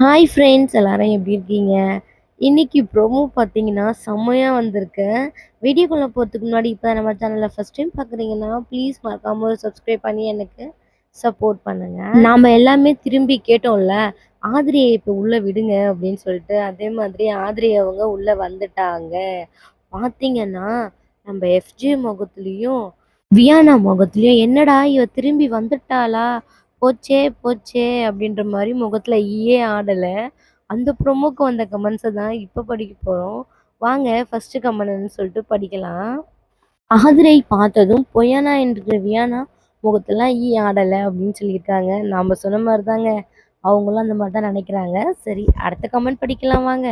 Hi friends எல்லாரும் எப்படி இருக்கீங்க? இன்னைக்கு ப்ரோமோ பார்த்தீங்கன்னா, செம்மையா வந்திருக்கு. வீடியோக்குள்ள போறதுக்கு முன்னாடி இப்ப நம்ம சேனல ஃபர்ஸ்ட் டைம் பார்க்குறீங்கன்னா, ப்ளீஸ் மறக்காம ஒரு சப்ஸ்கிரைப் பண்ணி எனக்கு சப்போர்ட் பண்ணுங்க. நாம எல்லாமே திரும்பி கேட்டோம்ல, "ஆதிரிய இப்ப உள்ள விடுங்க" அப்படின்னு சொல்லிட்டு. அதே மாதிரி ஆதிரி அவங்க உள்ள வந்துட்டாங்க. பார்த்தீங்கன்னா, நம்ம எஃப்ஜே முகத்துலயும், வியானா முகத்துலயும், "என்னடா இவ திரும்பி வந்துட்டாளா? போச்சே போச்சே" அப்படின்ற மாரி முகத்துல ஈயே ஆடல. அந்த ப்ரோமோக்கு வந்த கமெண்ட்ஸ தான் இப்ப படிக்க போறோம். வாங்க ஃபர்ஸ்ட் கமெண்ட் என்னன்னு சொல்லிட்டு படிக்கலாம். "ஆதிரை பார்த்ததும் பொய்யானா என்கிற வியானா முகத்தெல்லாம் ஈ ஆடல" அப்படின்னு சொல்லியிருக்காங்க. நாம சொன்ன மாரி தாங்க. அவங்களும் அந்த மாரி தான் நெனைக்கிறாங்க. சரி அடுத்த கமெண்ட் படிக்கலாம் வாங்க.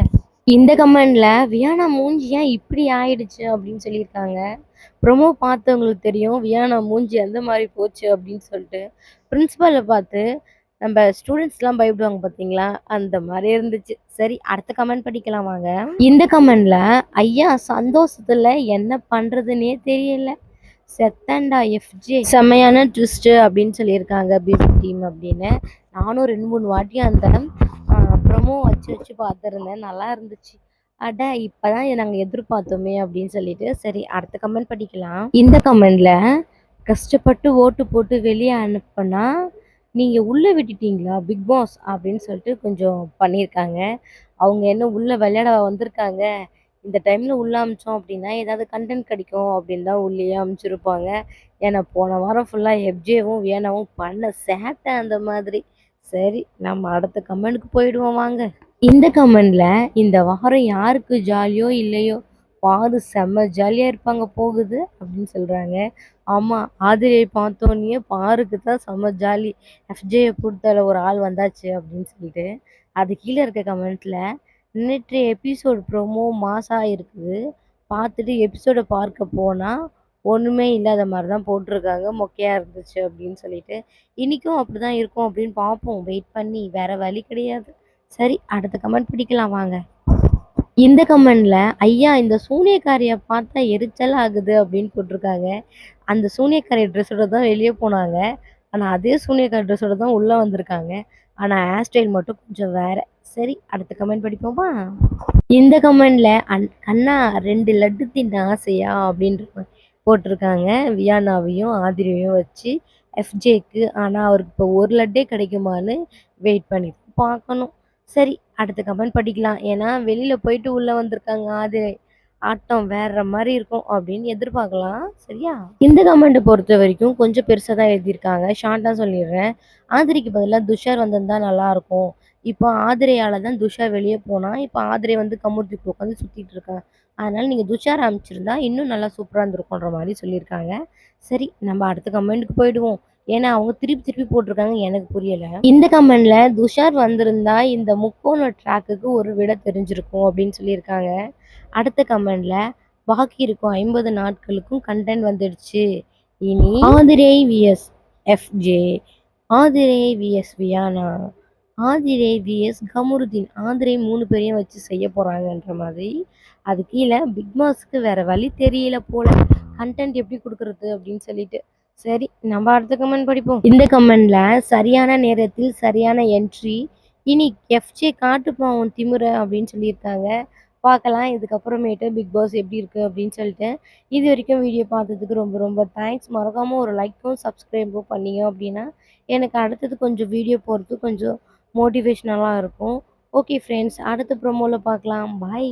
இந்த கமெண்ட்ல "வியானா மூஞ்சி ஏன் இப்படி ஆயிடுச்சு?" அப்படின்னு சொல்லியிருக்காங்க. ப்ரோமோ பார்த்தவங்களுக்கு தெரியும் வியானா மூஞ்சி எந்த மாரி போச்சு அப்படின்னு சொல்லிட்டு. பிரின்சிபல பார்த்து நம்ம ஸ்டூடண்ட்ஸ்லாம் பயப்படுவாங்க பார்த்தீங்களா? அந்த மாரி இருந்துச்சு. சரி அடுத்த கமெண்ட் படிக்கலாம் வாங்க. இந்த கமெண்ட்ல "ஐயா சந்தோஷத்துல என்ன பண்றதுன்னே தெரியல. செத்தேன்டா எஃப்ஜே. செம்மையான ட்விஸ்ட்டு" அப்படின்னு சொல்லியிருக்காங்க பிபி டீம் அப்படின்னு. நானும் 2, 3 வாட்டி அந்த ப்ரோமோ வச்சு வச்சு பார்த்துருந்தேன். நல்லா இருந்துச்சு. அட இப்பதான் இத நாங்க எதிர்பார்த்தோமே அப்படின்னு சொல்லிட்டு. சரி அடுத்த கமெண்ட் படிக்கலாம். இந்த கமெண்ட்ல "கஷ்டப்பட்டு ஓட்டு போட்டு வெளிய அனுப்புனா, நீங்க உள்ள விட்டுட்டீங்களா பிக் பாஸ்" அப்படின்னு சொல்லிட்டு கொஞ்சம் பண்ணியிருக்காங்க. அவங்க என்ன உள்ள விளையாடவா வந்திருக்காங்க? இந்த டைம்ல உள்ள அனுப்பிச்சோம் அப்படின்னா, ஏதாவது கன்டென்ட் கிடைக்கும் அப்படின்னு தான் உள்ளேயே அனுப்பிச்சிருப்பாங்க. ஏன்னா போன வாரம் ஃபுல்லா எஃப்ஜேவும், வியனாவும் பண்ண சேட்டை அந்த மாதிரி. சரி நம்ம அடுத்த கமெண்ட்க்கு போயிடுவோம் வாங்க. இந்த கமெண்ட்ல "இந்த வாரம் யாருக்கு ஜாலியோ இல்லையோ, பாரு செம்ம ஜாலியா இருப்பாங்க போகுது" அப்படின்னு சொல்றாங்க. ஆமா, ஆதிரையை பார்த்தோன்னயே பாருக்கு தான் செம்ம ஜாலி. எஃப்ஜேய பொறுத்தவரை ஒரு ஆள் வந்தாச்சு அப்படின்னு சொல்லிட்டு. அது கீழ இருக்க கமெண்ட்ல "நேற்றைய எபிசோட் ப்ரோமோ மாஸா இருக்குது. பார்த்துட்டு எபிசோட பார்க்க போனா, ஒண்ணுமே இல்லாத மாரி தான் போட்டிருக்காங்க. மொக்கையா இருந்துச்சு" அப்படின்னு சொல்லிட்டு. இன்னைக்கும் அப்படிதான் இருக்கும் அப்படின்னு பார்ப்போம் வெயிட் பண்ணி. வேற வழி கிடையாது. சரி அடுத்த கமெண்ட் படிக்கலாம் வாங்க. இந்த கமெண்ட்ல "ஐயா இந்த சூனியக்காரிய பார்த்தா எரிச்சலா ஆகுது" அப்படின்னு போட்டிருக்காங்க. அந்த சூனியக்காரி ட்ரெஸ்ஸோட தான் வெளிய போனாங்க. ஆனா அதே சூனியக்காரி ட்ரெஸ்ஸோட தான் உள்ள வந்திருக்காங்க. ஆனா ஹேர் ஸ்டைல் மட்டும் கொஞ்சம் வேற. சரி அடுத்த கமெண்ட் படிப்போமா? இந்த கமெண்ட்ல "கண்ணா 2 லட்டு தின்ன ஆசையா?" அப்படின்ற மாரி போட்டிருக்காங்க. வியானாவையும், ஆதிரியையும் வச்சு எஃப்ஜேக்கு. ஆனா அவருக்கு இப்போ 1 லட்டே கிடைக்குமான்னு வெயிட் பண்ணி பார்க்கணும். சரி அடுத்த கமெண்ட் படிக்கலாம். ஏன்னா வெளியில போயிட்டு உள்ள வந்திருக்காங்க ஆதிரை. ஆட்டம் வேற மாரி இருக்கும் அப்படின்னு எதிர்பார்க்கலாம். சரியா? இந்த கமெண்ட்ட பொறுத்தவரைக்கும் கொஞ்சம் பெருசா தான் எழுதியிருக்காங்க. ஷார்ட்டா சொல்லிடுறேன். "ஆதிரைக்கு பதிலா துஷார் வந்திருந்தா நல்லாருக்கும். இப்போ ஆதிரையால தான் துஷார் வெளிய போனா. இப்போ ஆதிரை வந்து கமுத்திட்டு உட்காந்து சுத்திட்டு இருக்கா. அதனால நீங்க துஷார அனுப்பிச்சிருந்தா இன்னும் நல்லா சூப்பரா இருந்திருக்குன்ற" மாரி சொல்லியிருக்காங்க. சரி நம்ம அடுத்த கமெண்ட்க்கு போயிடுவோம். ஏன்னா அவங்க திருப்பி திருப்பி போட்டிருக்காங்க எனக்கு புரியல. இந்த கமெண்ட்ல "துஷார் வந்திருந்தா இந்த முக்கோண ட்ராக்குக்கு ஒரு விட தெரிஞ்சிருக்கும்" அப்படின்னு சொல்லியிருக்காங்க. அடுத்த கமெண்ட்ல "பாக்கி இருக்கும் 50 நாட்களுக்கும் கன்டென்ட் வந்துடுச்சு. இனி Aadhirai VS FJ, Aadhirai VS Viyana, Aadhirai vs Kamaruddin. Aathirai 3 பேரையும் வச்சு செய்ய போறாங்கன்ற மாதிரி. அது கீழ பிக் பாஸ்க்கு வேற வழி தெரியல போல. கன்டென்ட் எப்படி குடுக்குறது அப்படின்னு சொல்லிட்டு. சரி நம்ம அடுத்த கமெண்ட் படிப்போம். இந்த கமெண்ட்ல "சரியான நேரத்தில் சரியான என்ட்ரி. இனி எஃப்ஜே காட்டுப்பான் உன் திமிர" அப்படின்னு சொல்லியிருக்காங்க. பார்க்கலாம் இதுக்கப்புறமேட்டு பிக் பாஸ் எப்படி இருக்கு அப்படின்னு சொல்லிட்டு. இதுவரைக்கும் வீடியோ பார்த்ததுக்கு ரொம்ப ரொம்ப தேங்க்ஸ். மறக்காம ஒரு லைக்கும், சப்ஸ்கிரைபும் பண்ணீங்க அப்படின்னா, எனக்கு அடுத்தது கொஞ்சம் வீடியோ போடுறதுக்கு கொஞ்சம் மோட்டிவேஷனலா இருக்கும். ஓகே ஃப்ரெண்ட்ஸ் அடுத்த ப்ரோமோல பார்க்கலாம். பாய்.